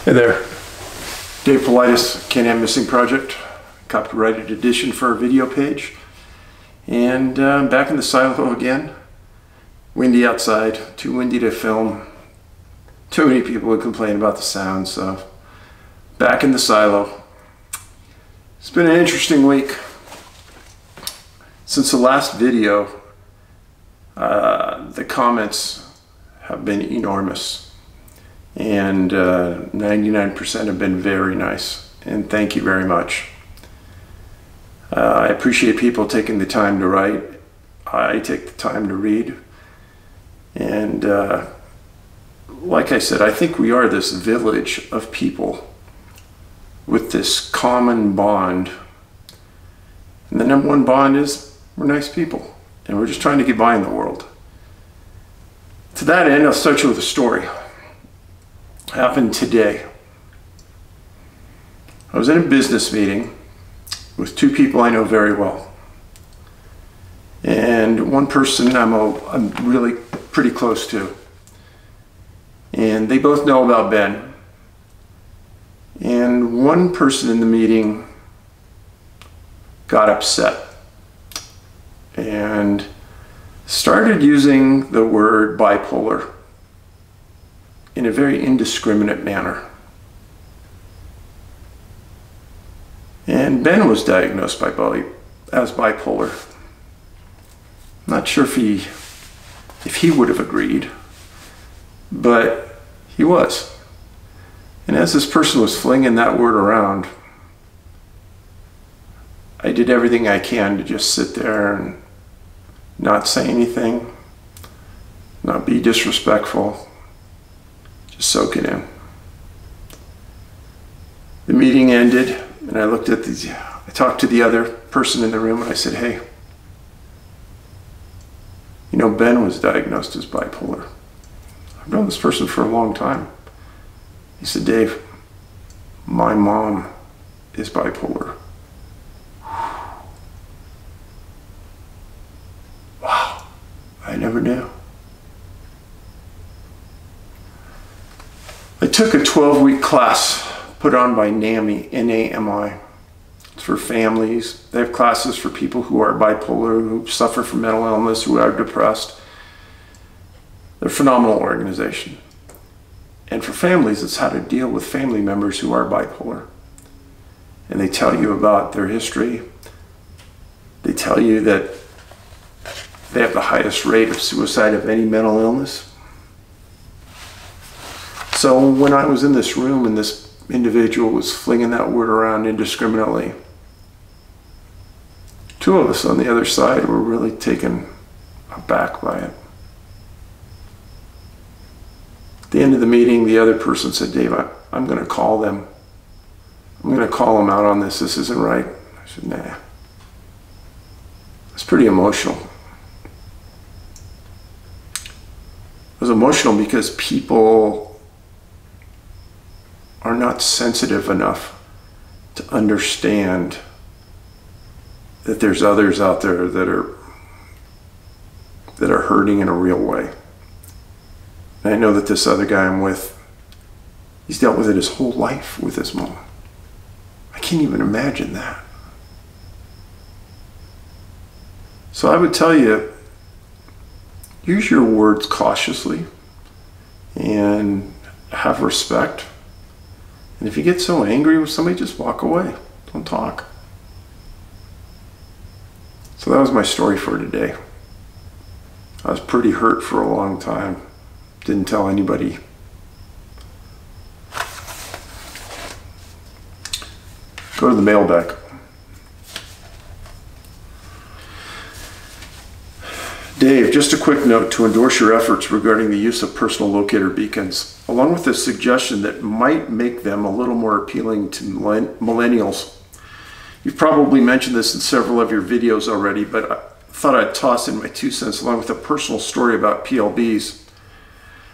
Hey there, Dave Paulides, Can-Am Missing Project, copyrighted edition for our video page. And back in the silo again. Windy outside, too windy to film. Too many people would complain about the sound, so back in the silo. It's been an interesting week. Since the last video, the comments have been enormous. And 99% have been very nice, and thank you very much. I appreciate people taking the time to write. I take the time to read, and like I said, I think we are this village of people with this common bond, and the number one bond is we're nice people, and we're just trying to get by in the world. To that end, I'll start you with a story. Happened today. I was in a business meeting with two people I know very well, and one person I'm really pretty close to, and they both know about Ben. And one person in the meeting got upset and started using the word bipolar in a very indiscriminate manner. And Ben was diagnosed as bipolar. I'm not sure if he would have agreed, but he was. And as this person was flinging that word around, I did everything I can to just sit there and not say anything, not be disrespectful. Just soak it in. The meeting ended, and I talked to the other person in the room, and I said, hey, you know, Ben was diagnosed as bipolar. I've known this person for a long time. He said, Dave, my mom is bipolar. Wow, I never knew. I took a 12-week class put on by NAMI, N-A-M-I. It's for families. They have classes for people who are bipolar, who suffer from mental illness, who are depressed. They're a phenomenal organization. And for families, it's how to deal with family members who are bipolar. And they tell you about their history. They tell you that they have the highest rate of suicide of any mental illness. So when I was in this room and this individual was flinging that word around indiscriminately, two of us on the other side were really taken aback by it. At the end of the meeting, the other person said, Dave, I'm going to call them. I'm going to call them out on this. This isn't right. I said, nah. It's pretty emotional. It was emotional because people are not sensitive enough to understand that there's others out there that are hurting in a real way. And I know that this other guy I'm with, he's dealt with it his whole life with his mom. I can't even imagine that. So I would tell you, use your words cautiously and have respect. And if you get so angry with somebody, just walk away. Don't talk. So that was my story for today. I was pretty hurt for a long time. Didn't tell anybody. Go to the mailbag. Dave, just a quick note to endorse your efforts regarding the use of personal locator beacons, along with a suggestion that might make them a little more appealing to millennials. You've probably mentioned this in several of your videos already, but I thought I'd toss in my 2 cents along with a personal story about PLBs.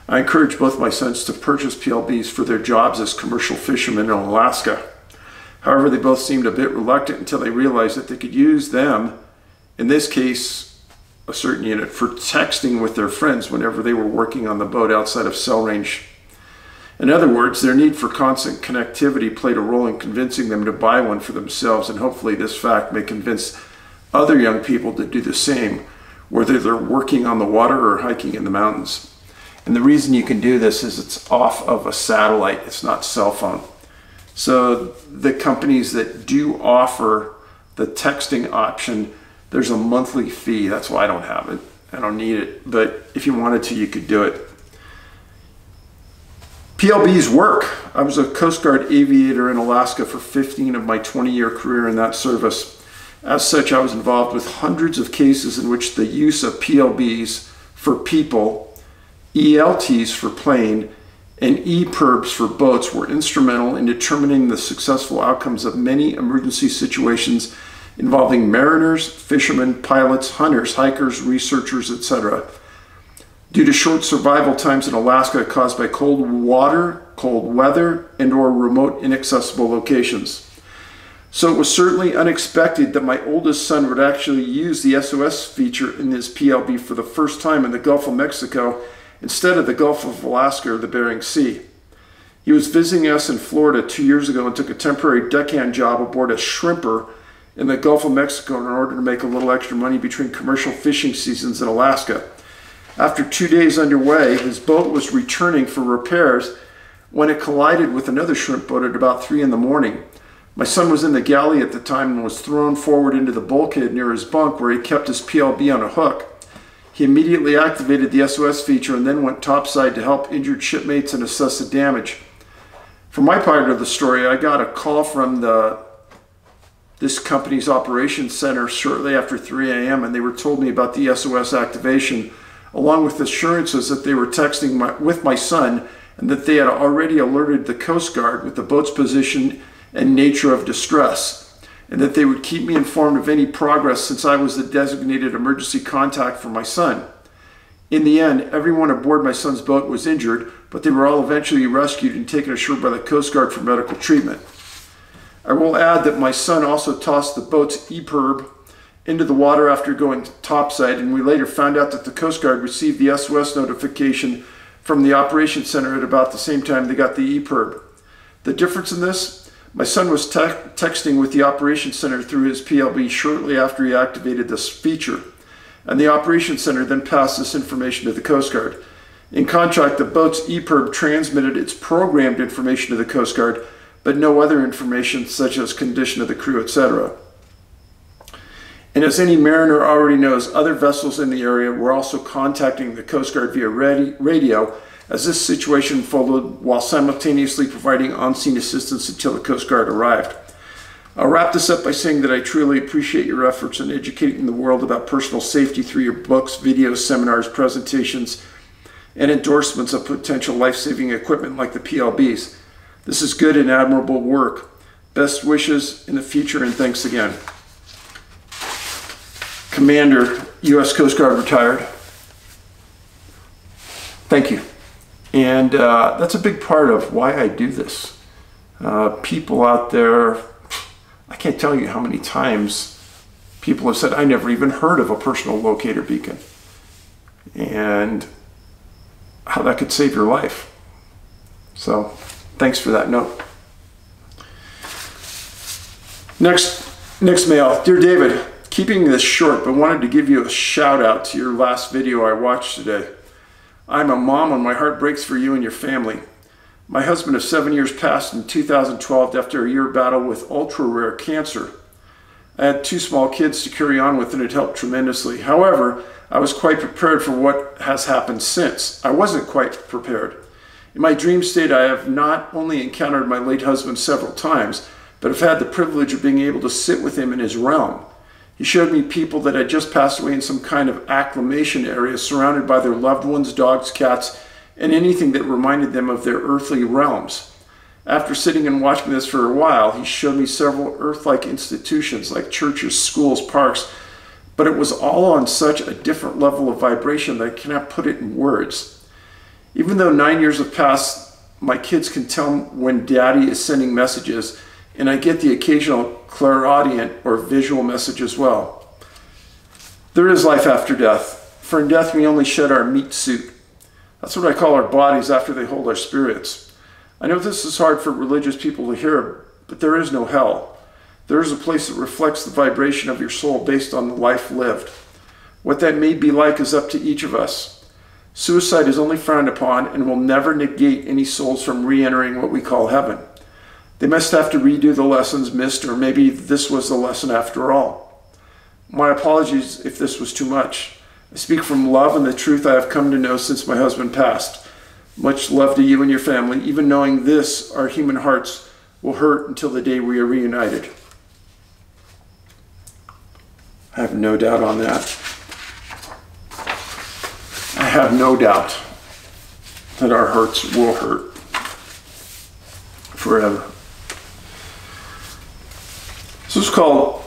I encourage both my sons to purchase PLBs for their jobs as commercial fishermen in Alaska. However, they both seemed a bit reluctant until they realized that they could use them, in this case, a certain unit, for texting with their friends whenever they were working on the boat outside of cell range. In other words, their need for constant connectivity played a role in convincing them to buy one for themselves, and hopefully this fact may convince other young people to do the same, whether they're working on the water or hiking in the mountains. And the reason you can do this is it's off of a satellite, it's not cell phone. So the companies that do offer the texting option, there's a monthly fee. That's why I don't have it. I don't need it. But if you wanted to, you could do it. PLBs work. I was a Coast Guard aviator in Alaska for 15 of my 20-year career in that service. As such, I was involved with hundreds of cases in which the use of PLBs for people, ELTs for plane, and EPIRBs for boats were instrumental in determining the successful outcomes of many emergency situations involving mariners, fishermen, pilots, hunters, hikers, researchers, etc. Due to short survival times in Alaska caused by cold water, cold weather, and/or remote inaccessible locations. So it was certainly unexpected that my oldest son would actually use the SOS feature in his PLB for the first time in the Gulf of Mexico instead of the Gulf of Alaska or the Bering Sea. He was visiting us in Florida 2 years ago and took a temporary deckhand job aboard a shrimper in the Gulf of Mexico in order to make a little extra money between commercial fishing seasons in Alaska. After 2 days underway, his boat was returning for repairs when it collided with another shrimp boat at about 3 in the morning. My son was in the galley at the time and was thrown forward into the bulkhead near his bunk where he kept his PLB on a hook. He immediately activated the SOS feature and then went topside to help injured shipmates and assess the damage. For my part of the story, I got a call from this company's operations center shortly after 3 a.m. and they were told me about the SOS activation, along with assurances that they were texting with my son and that they had already alerted the Coast Guard with the boat's position and nature of distress, and that they would keep me informed of any progress since I was the designated emergency contact for my son. In the end, everyone aboard my son's boat was injured, but they were all eventually rescued and taken ashore by the Coast Guard for medical treatment. I will add that my son also tossed the boat's EPIRB into the water after going topside, and we later found out that the Coast Guard received the SOS notification from the operations center at about the same time they got the EPIRB. The difference in this? My son was texting with the operations center through his PLB shortly after he activated this feature, and the operations center then passed this information to the Coast Guard. In contrast, the boat's EPIRB transmitted its programmed information to the Coast Guard, but no other information such as condition of the crew, etc. And as any mariner already knows, other vessels in the area were also contacting the Coast Guard via radio as this situation unfolded while simultaneously providing on-scene assistance until the Coast Guard arrived. I'll wrap this up by saying that I truly appreciate your efforts in educating the world about personal safety through your books, videos, seminars, presentations, and endorsements of potential life-saving equipment like the PLBs. This is good and admirable work. Best wishes in the future, and thanks again. Commander, U.S. Coast Guard, retired. Thank you. And that's a big part of why I do this. People out there, I can't tell you how many times people have said, I never even heard of a personal locator beacon, and how that could save your life. So thanks for that note. Next mail. Dear David, keeping this short, but wanted to give you a shout out to your last video I watched today. I'm a mom and my heart breaks for you and your family. My husband of 7 years passed in 2012 after a year battle with ultra-rare cancer. I had 2 small kids to carry on with and it helped tremendously. However, I was quite prepared for what has happened since. I wasn't quite prepared. In my dream state, I have not only encountered my late husband several times, but have had the privilege of being able to sit with him in his realm. He showed me people that had just passed away in some kind of acclimation area surrounded by their loved ones, dogs, cats, and anything that reminded them of their earthly realms. After sitting and watching this for a while, he showed me several earth-like institutions like churches, schools, parks, but it was all on such a different level of vibration that I cannot put it in words. Even though 9 years have passed, my kids can tell when Daddy is sending messages, and I get the occasional clairaudient or visual message as well. There is life after death, for in death we only shed our meat suit. That's what I call our bodies after they hold our spirits. I know this is hard for religious people to hear, but there is no hell. There is a place that reflects the vibration of your soul based on the life lived. What that may be like is up to each of us. Suicide is only frowned upon and will never negate any souls from re-entering what we call heaven. They must have to redo the lessons missed, or maybe this was the lesson after all. My apologies if this was too much. I speak from love and the truth I have come to know since my husband passed. Much love to you and your family. Even knowing this, our human hearts will hurt until the day we are reunited. I have no doubt on that. I have no doubt that our hearts will hurt forever. This is called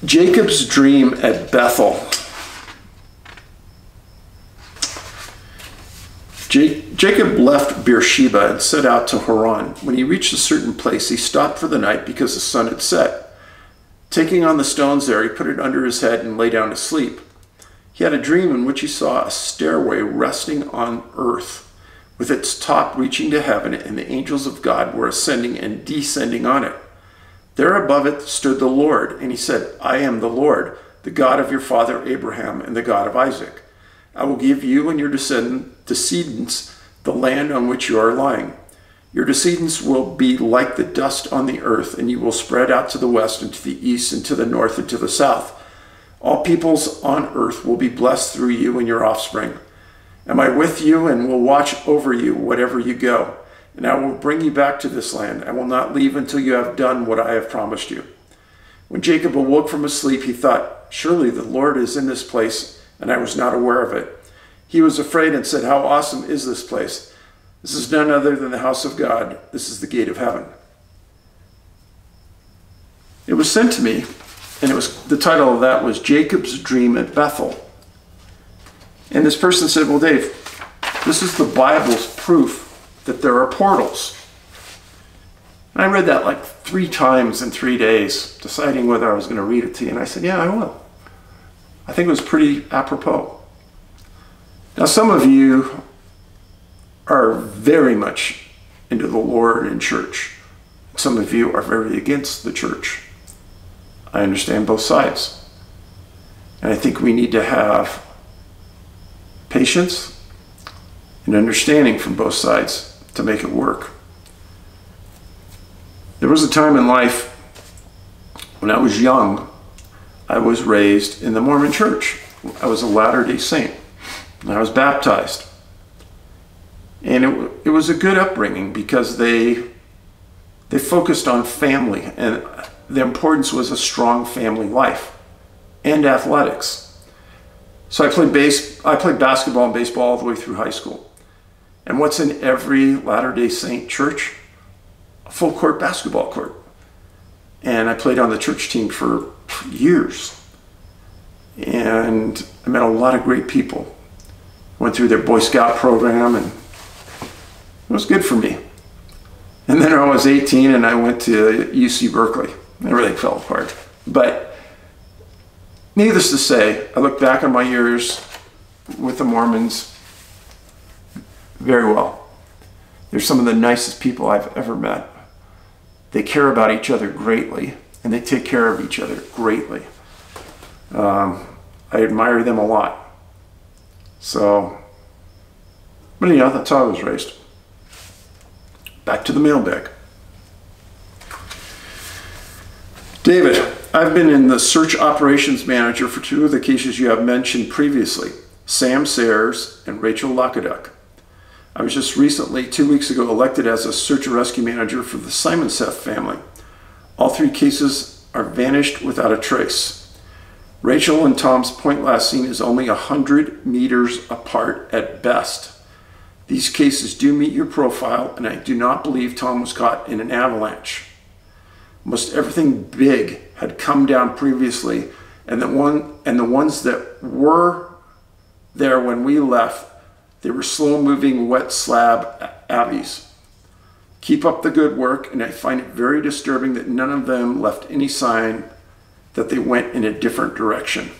Jacob's Dream at Bethel. Jacob left Beersheba and set out to Haran. When he reached a certain place, he stopped for the night because the sun had set. Taking on the stones there, he put it under his head and lay down to sleep. He had a dream in which he saw a stairway resting on earth, with its top reaching to heaven, and the angels of God were ascending and descending on it. There above it stood the Lord, and he said, I am the Lord, the God of your father Abraham and the God of Isaac. I will give you and your descendants the land on which you are lying. Your descendants will be like the dust on the earth, and you will spread out to the west and to the east and to the north and to the south. All peoples on earth will be blessed through you and your offspring. Am I with you and will watch over you wherever you go? And I will bring you back to this land. I will not leave until you have done what I have promised you. When Jacob awoke from his sleep, he thought, surely the Lord is in this place, and I was not aware of it. He was afraid and said, how awesome is this place? This is none other than the house of God. This is the gate of heaven. It was sent to me, and the title of that was Jacob's Dream at Bethel. And this person said, well, Dave, this is the Bible's proof that there are portals. And I read that like 3 times in 3 days, deciding whether I was going to read it to you. And I said, yeah, I will. I think it was pretty apropos. Now, some of you are very much into the Lord and church. Some of you are very against the church. I understand both sides. And I think we need to have patience and understanding from both sides to make it work. There was a time in life when I was young, I was raised in the Mormon church. I was a Latter-day Saint. And I was baptized. And it was a good upbringing because they focused on family, and the importance was a strong family life and athletics. So I played basketball and baseball all the way through high school. And what's in every Latter-day Saint church? A full court basketball court. And I played on the church team for years. And I met a lot of great people. Went through their Boy Scout program, and it was good for me. And then I was 18 and I went to UC Berkeley. Everything fell apart. But needless to say, I look back on my years with the Mormons very well. They're some of the nicest people I've ever met. They care about each other greatly, and they take care of each other greatly. I admire them a lot. So, but anyhow, that's how I was raised. Back to the mailbag. David, I've been in the search operations manager for 2 of the cases you have mentioned previously, Sam Sayers and Rachel Lakaduck. I was just recently, 2 weeks ago, elected as a search and rescue manager for the Simon Seth family. All 3 cases are vanished without a trace. Rachel and Tom's point last seen is only 100 meters apart at best. These cases do meet your profile, and I do not believe Tom was caught in an avalanche. Almost everything big had come down previously, and the ones that were there when we left, they were slow-moving wet slab abbeys. Keep up the good work, and I find it very disturbing that none of them left any sign that they went in a different direction.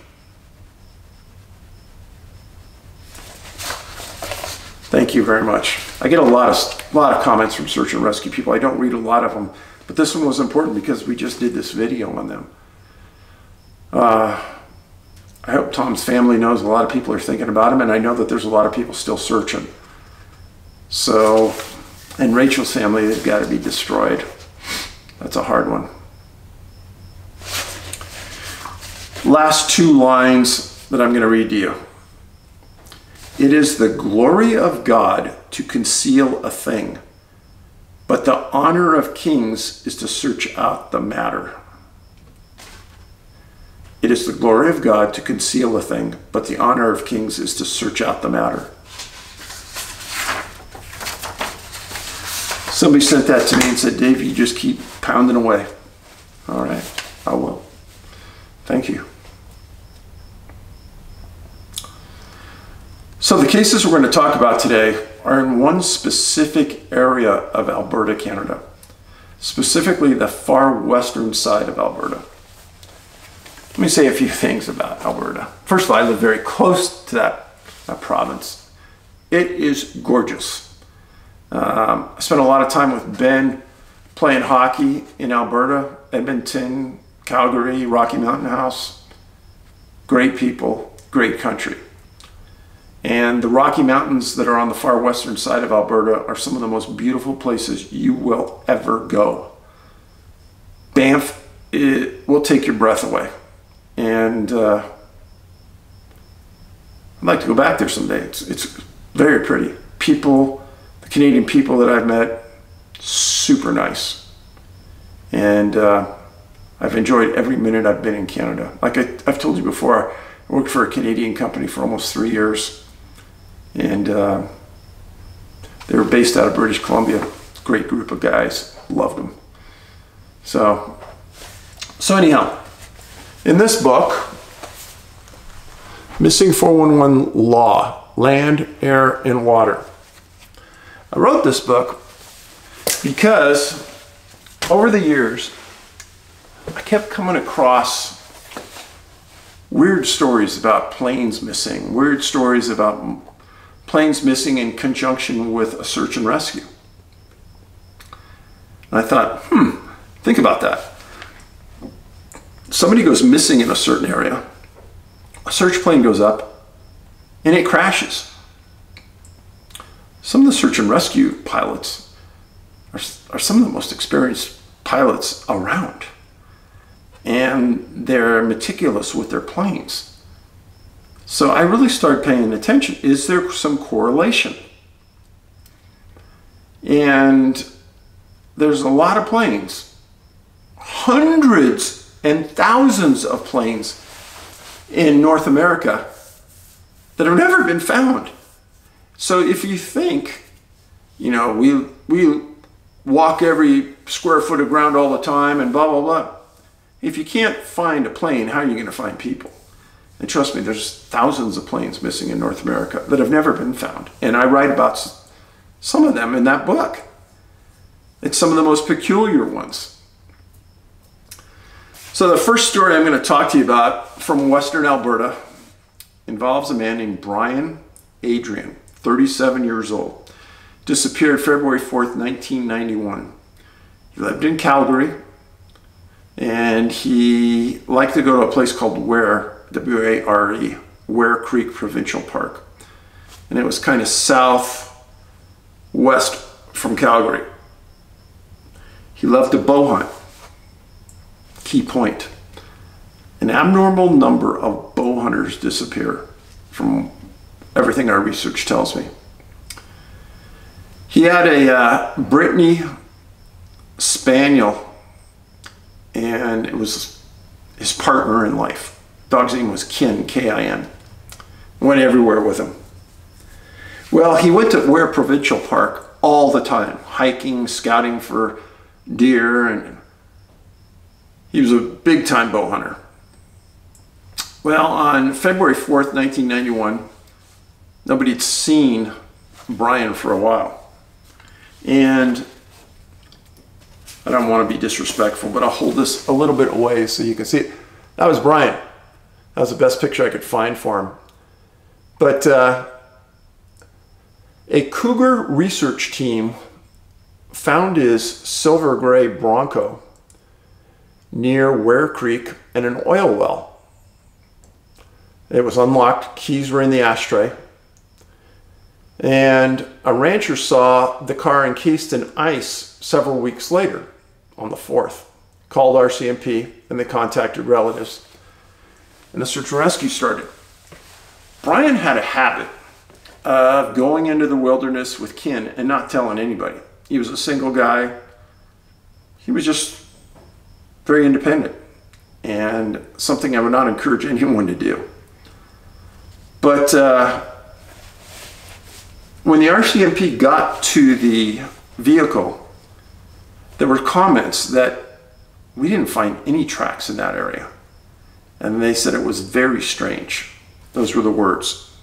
Thank Thank you very much. I get a lot of comments from search and rescue people. I don't read a lot of them, but this one was important because we just did this video on them. I hope Tom's family knows a lot of people are thinking about him, and I know that there's a lot of people still searching. So, and Rachel's family, they've got to be destroyed. That's a hard one. Last two lines that I'm going to read to you. It is the glory of God to conceal a thing, but the honor of kings is to search out the matter. It is the glory of God to conceal a thing, but the honor of kings is to search out the matter. Somebody sent that to me and said, Dave, you just keep pounding away. All right, I will. Thank you. So the cases we're going to talk about today are in one specific area of Alberta, Canada, specifically the far western side of Alberta. Let me say a few things about Alberta. First of all, I live very close to that province. It is gorgeous. I spent a lot of time with Ben playing hockey in Alberta, Edmonton, Calgary, Rocky Mountain House. Great people, great country. And the Rocky Mountains that are on the far western side of Alberta are some of the most beautiful places you will ever go. Banff, it will take your breath away. And I'd like to go back there someday. It's very pretty. People, the Canadian people that I've met, super nice. And I've enjoyed every minute I've been in Canada. Like I've told you before, I worked for a Canadian company for almost 3 years. And they were based out of British Columbia. Great group of guys. Loved them. So anyhow, in this book, Missing 411 Law, Land, Air, and Water. I wrote this book because over the years, I kept coming across weird stories about planes missing, weird stories about planes missing in conjunction with a search and rescue. And I thought, think about that. Somebody goes missing in a certain area, a search plane goes up, and it crashes. Some of the search and rescue pilots are some of the most experienced pilots around. And they're meticulous with their planes. So I really started paying attention. Is there some correlation? And there's a lot of planes, hundreds and thousands of planes in North America that have never been found. So if you think, you know, we walk every square foot of ground all the time and blah, blah, blah. If you can't find a plane, how are you going to find people? And trust me, there's thousands of planes missing in North America that have never been found. And I write about some of them in that book. It's some of the most peculiar ones. So the first story I'm going to talk to you about from Western Alberta involves a man named Brian Adrian, 37 years old. Disappeared February 4th, 1991. He lived in Calgary, and he liked to go to a place called Ware, W-A-R-E, Ware Creek Provincial Park. And it was kind of southwest from Calgary. He loved to bow hunt. Key point. An abnormal number of bow hunters disappear, from everything our research tells me. He had a Brittany Spaniel, and it was his partner in life. Dog's name was Kin, K-I-N. Went everywhere with him. Well, he went to Ware Provincial Park all the time, hiking, scouting for deer, and he was a big-time bow hunter. Well, on February 4th, 1991, nobody had seen Brian for a while. And I don't want to be disrespectful, but I'll hold this a little bit away so you can see it. That was Brian. That was the best picture I could find for him. But A cougar research team found his silver gray Bronco near Ware Creek in an oil well. It was unlocked, keys were in the ashtray, and a rancher saw the car encased in ice several weeks later, on the 4th, called RCMP, and they contacted relatives, and the search and rescue started. Brian had a habit of going into the wilderness with kin and not telling anybody. He was a single guy. He was just very independent, and something I would not encourage anyone to do. But when the RCMP got to the vehicle, there were comments that we didn't find any tracks in that area. And they said it was very strange. Those were the words.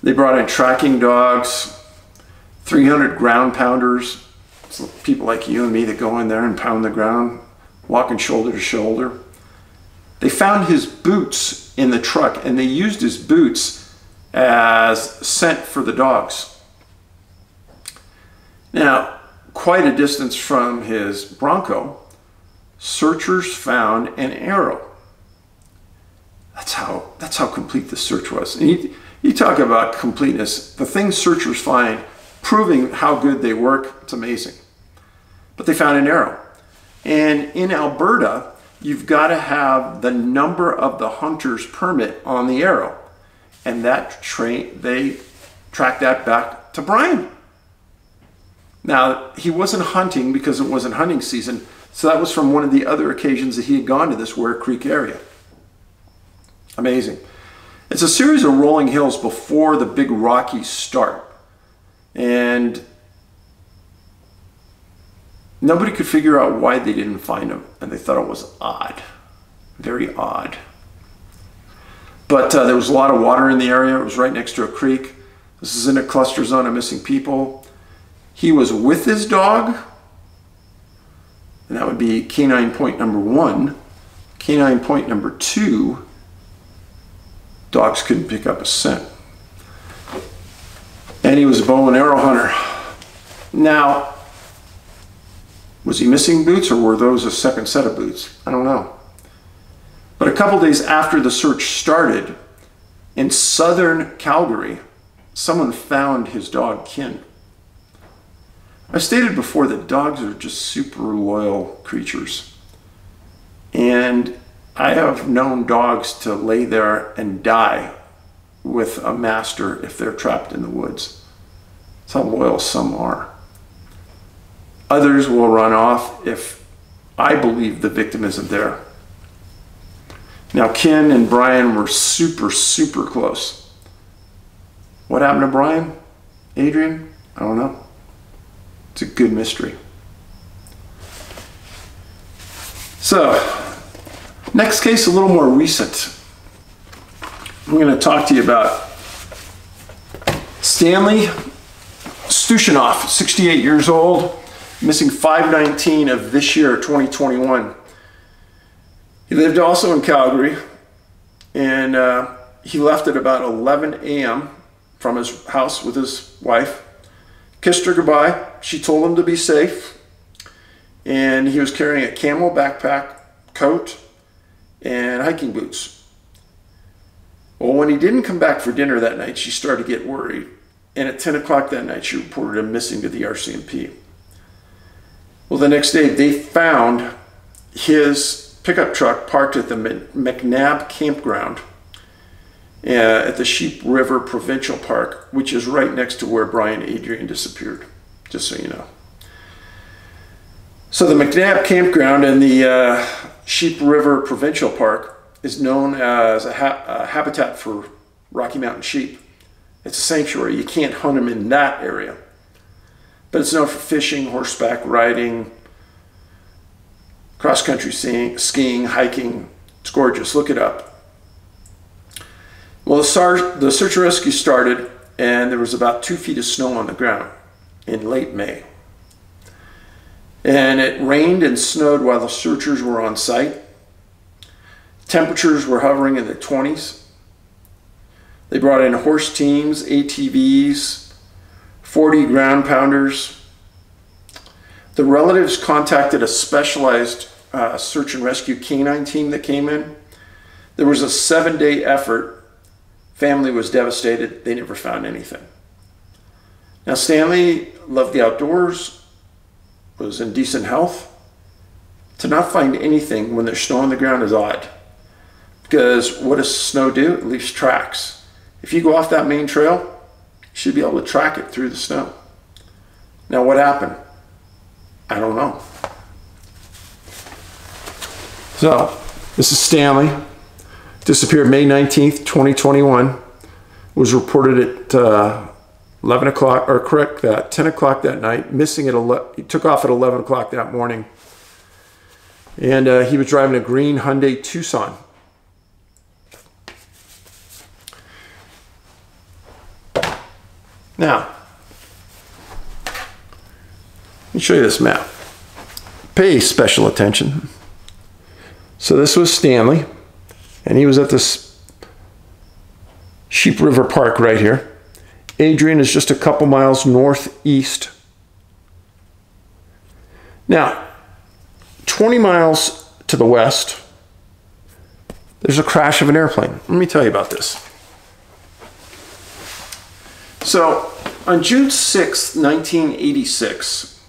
They brought in tracking dogs, 300 ground pounders, so people like you and me that go in there and pound the ground, walking shoulder to shoulder. They found his boots in the truck, and they used his boots as scent for the dogs. Now, quite a distance from his Bronco, searchers found an arrow. That's how complete the search was. And you talk about completeness. The things searchers find, proving how good they work, it's amazing. But they found an arrow. And in Alberta, you've got to have the number of the hunter's permit on the arrow. And they tracked that back to Brian. Now, he wasn't hunting because it wasn't hunting season, so that was from one of the other occasions that he had gone to this Ware Creek area. Amazing. It's a series of rolling hills before the big Rockies start. And nobody could figure out why they didn't find him, and they thought it was odd. Very odd. But there was a lot of water in the area. It was right next to a creek. This is in a cluster zone of missing people. He was with his dog, and that would be canine point number 1. Canine point number 2, dogs couldn't pick up a scent. And he was a bow and arrow hunter. Now, was he missing boots, or were those a second set of boots? I don't know. But a couple days after the search started, in southern Calgary, someone found his dog Kin. I stated before that dogs are just super loyal creatures. And I have known dogs to lay there and die with a master if they're trapped in the woods. That's how loyal some are. Others will run off if I believe the victim isn't there. Now, Ken and Brian were super, super close. What happened to Brian? Adrian? I don't know. It's a good mystery. So, next case, a little more recent. I'm going to talk to you about Stanley Shooshinoff, 68 years old, missing 5/19 of this year, 2021. He lived also in Calgary, and he left at about 11 a.m. from his house with his wife, kissed her goodbye. She told him to be safe, and he was carrying a camel backpack, coat, and hiking boots. Well, when he didn't come back for dinner that night, she started to get worried, and at 10 o'clock that night, she reported him missing to the RCMP. Well, the next day, they found his pickup truck parked at the McNabb campground at the Sheep River Provincial Park, which is right next to where Brian Adrian disappeared, just so you know. So the McNabb campground in the Sheep River Provincial Park is known as a habitat for Rocky Mountain sheep. It's a sanctuary. You can't hunt them in that area. But it's known for fishing, horseback riding, cross-country skiing, hiking. It's gorgeous. Look it up. Well, the search and rescue started, and there was about 2 feet of snow on the ground in late May. And it rained and snowed while the searchers were on site. Temperatures were hovering in the 20s. They brought in horse teams, ATVs, 40 ground pounders. The relatives contacted a specialized search and rescue canine team that came in. There was a 7-day effort. Family was devastated. They never found anything. Now, Stanley loved the outdoors, was in decent health. To not find anything when there's snow on the ground is odd. Because what does snow do? It leaves tracks. If you go off that main trail, you should be able to track it through the snow. Now, what happened? I don't know. So, this is Stanley. Disappeared May 19th, 2021. Was reported at 11 o'clock, or correct that, 10 o'clock that night. Missing at he took off at 11 o'clock that morning. And he was driving a green Hyundai Tucson. Now, let me show you this map. Pay special attention. So this was Stanley, and he was at this Sheep River Park right here. Adrian is just a couple miles northeast. Now, 20 miles to the west, there's a crash of an airplane. Let me tell you about this. So, on June 6, 1986,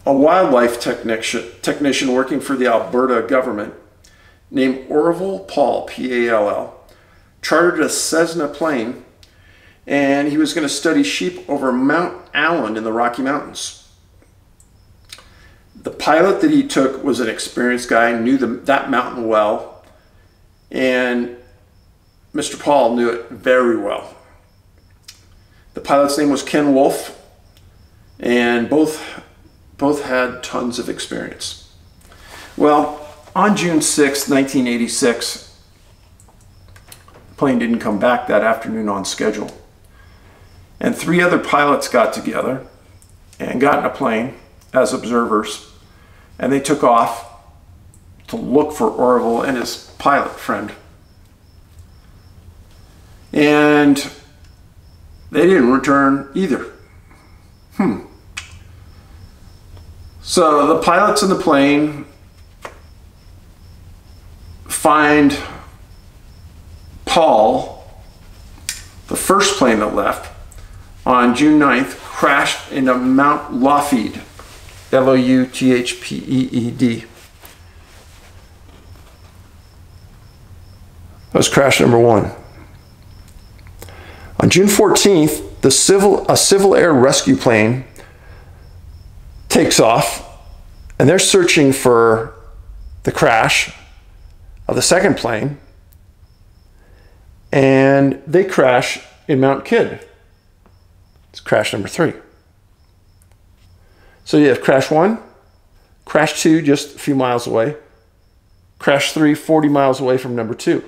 a wildlife technician working for the Alberta government named Orville Paul, P-A-L-L, chartered a Cessna plane, and he was going to study sheep over Mount Allen in the Rocky Mountains. The pilot that he took was an experienced guy, knew that mountain well, and Mr. Paul knew it very well. The pilot's name was Ken Wolf, and both had tons of experience. Well, on June 6, 1986, the plane didn't come back that afternoon on schedule. And 3 other pilots got together and got in a plane as observers, and they took off to look for Orville and his pilot friend. And they didn't return either. So the pilots in the plane find Paul, the first plane that left, on June 9th, crashed into Mount Lougheed, L-O-U-T-H-P-E-E-D. That was crash number 1. On June 14th, a civil air rescue plane takes off, and they're searching for the crash of the second plane, and they crash in Mount Kidd. It's crash number 3. So you have crash 1, crash 2 just a few miles away, crash 3 40 miles away from number 2.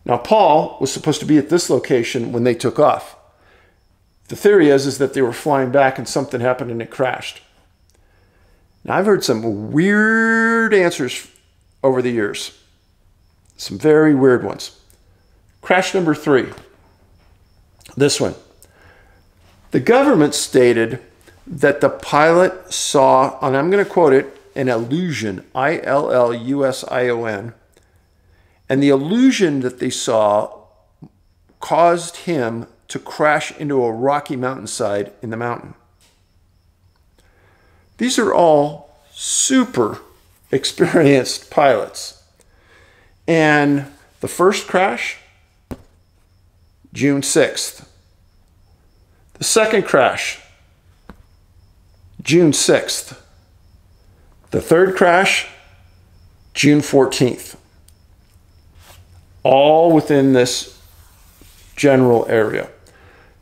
Now Paul was supposed to be at this location when they took off. The theory is that they were flying back and something happened and it crashed. Now I've heard some weird answers over the years. Some very weird ones. Crash number 3. This one. The government stated that the pilot saw, and I'm going to quote it, an illusion, I-L-L-U-S-I-O-N, and the illusion that they saw caused him to crash into a rocky mountainside in the mountain. These are all super experienced pilots. And the first crash, June 6th. The second crash, June 6th. The third crash, June 14th. All within this general area.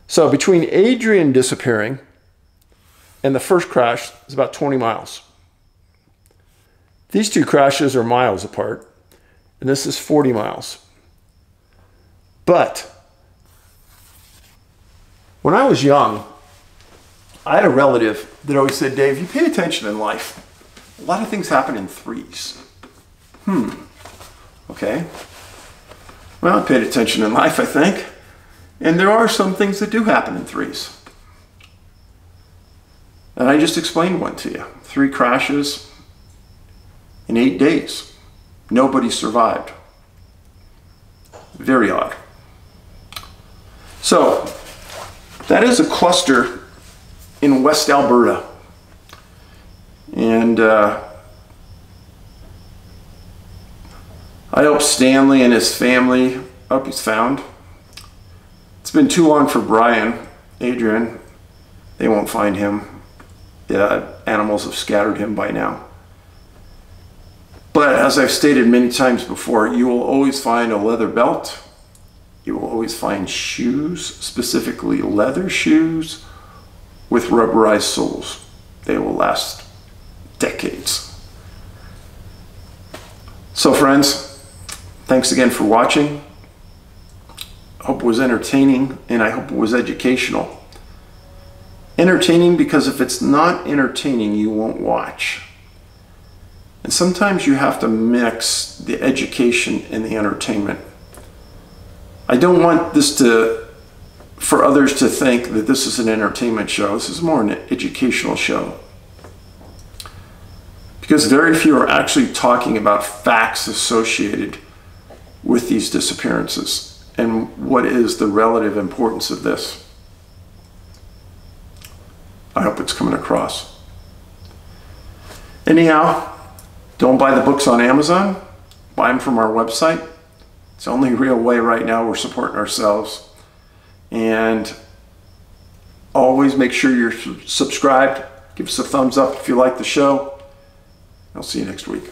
So between Adrian disappearing and the first crash is about 20 miles. These two crashes are miles apart, and this is 40 miles. But when I was young, I had a relative that always said, Dave, you pay attention in life. A lot of things happen in threes. Okay. Well, I paid attention in life, I think. And there are some things that do happen in threes. And I just explained one to you. 3 crashes in 8 days. Nobody survived. Very odd. So, that is a cluster in West Alberta. And I hope Stanley and his family, I hope he's found. It's been too long for Brian, Adrian. They won't find him. The animals have scattered him by now. But as I've stated many times before, you will always find a leather belt. You will always find shoes, specifically leather shoes with rubberized soles. They will last decades. So friends, thanks again for watching. I hope it was entertaining, and I hope it was educational. Entertaining because if it's not entertaining, you won't watch. And sometimes you have to mix the education and the entertainment. I don't want this for others to think that this is an entertainment show. This is more an educational show. Because very few are actually talking about facts associated with these disappearances and what is the relative importance of this. I hope it's coming across. Anyhow, don't buy the books on Amazon. Buy them from our website. It's the only real way right now we're supporting ourselves. And always make sure you're subscribed. Give us a thumbs up if you like the show. I'll see you next week.